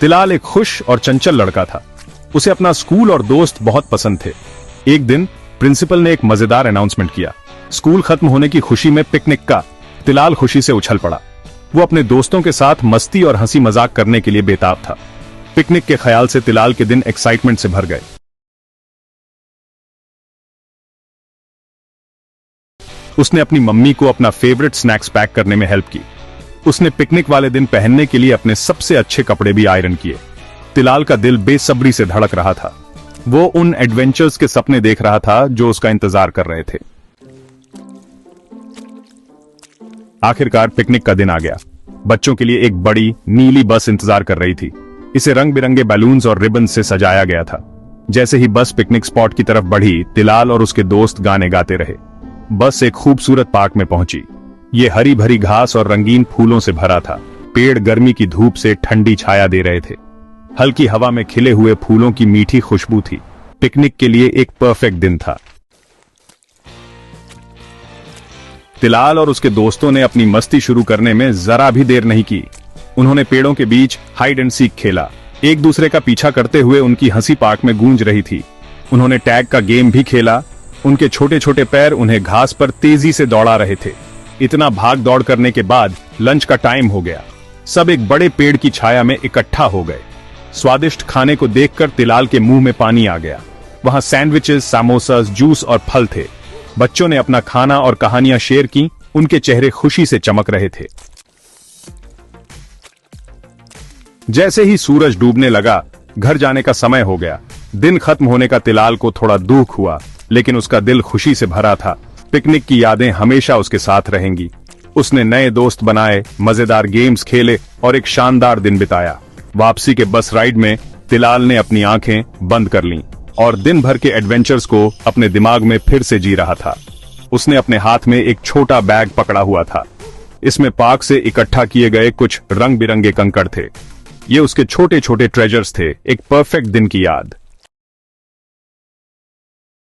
तिलाल एक खुश और चंचल लड़का था। उसे अपना स्कूल और दोस्त बहुत पसंद थे। एक दिन प्रिंसिपल ने एक मजेदार अनाउंसमेंट किया, स्कूल खत्म होने की खुशी में पिकनिक का। तिलाल खुशी से उछल पड़ा। वो अपने दोस्तों के साथ मस्ती और हंसी मजाक करने के लिए बेताब था। पिकनिक के ख्याल से तिलाल के दिन एक्साइटमेंट से भर गए। उसने अपनी मम्मी को अपना फेवरेट स्नैक्स पैक करने में हेल्प की। उसने पिकनिक वाले दिन पहनने के लिए अपने सबसे अच्छे कपड़े भी आयरन किए। तिलाल का दिल बेसब्री से धड़क रहा था। वो उन एडवेंचर्स के सपने देख रहा था जो उसका इंतजार कर रहे थे। आखिरकार पिकनिक का दिन आ गया। बच्चों के लिए एक बड़ी नीली बस इंतजार कर रही थी। इसे रंग बिरंगे बैलून्स और रिबन से सजाया गया था। जैसे ही बस पिकनिक स्पॉट की तरफ बढ़ी, तिलाल और उसके दोस्त गाने गाते रहे। बस एक खूबसूरत पार्क में पहुंची। ये हरी भरी घास और रंगीन फूलों से भरा था। पेड़ गर्मी की धूप से ठंडी छाया दे रहे थे। हल्की हवा में खिले हुए फूलों की मीठी खुशबू थी। पिकनिक के लिए एक परफेक्ट दिन था। तिलाल और उसके दोस्तों ने अपनी मस्ती शुरू करने में जरा भी देर नहीं की। उन्होंने पेड़ों के बीच हाइड एंड सीक खेला। एक दूसरे का पीछा करते हुए उनकी हंसी पार्क में गूंज रही थी। उन्होंने टैग का गेम भी खेला। उनके छोटे छोटे पैर उन्हें घास पर तेजी से दौड़ा रहे थे। इतना भाग दौड़ करने के बाद लंच का टाइम हो गया। सब एक बड़े पेड़ की छाया में इकट्ठा हो गए। स्वादिष्ट खाने को देखकर तिलाल के मुंह में पानी आ गया। वहां सैंडविचेस, समोसा, जूस और फल थे। बच्चों ने अपना खाना और कहानियां शेयर की। उनके चेहरे खुशी से चमक रहे थे। जैसे ही सूरज डूबने लगा, घर जाने का समय हो गया। दिन खत्म होने का तिलाल को थोड़ा दुख हुआ, लेकिन उसका दिल खुशी से भरा था। पिकनिक की यादें हमेशा उसके साथ रहेंगी। उसने नए दोस्त बनाए, मजेदार गेम्स खेले और एक शानदार दिन बिताया। वापसी के बस राइड में तिलाल ने अपनी आंखें बंद कर लीं और दिन भर के एडवेंचर्स को अपने दिमाग में फिर से जी रहा था। उसने अपने हाथ में एक छोटा बैग पकड़ा हुआ था। इसमें पार्क से इकट्ठा किए गए कुछ रंग बिरंगे कंकड़ थे। ये उसके छोटे छोटे ट्रेजर्स थे, एक परफेक्ट दिन की याद।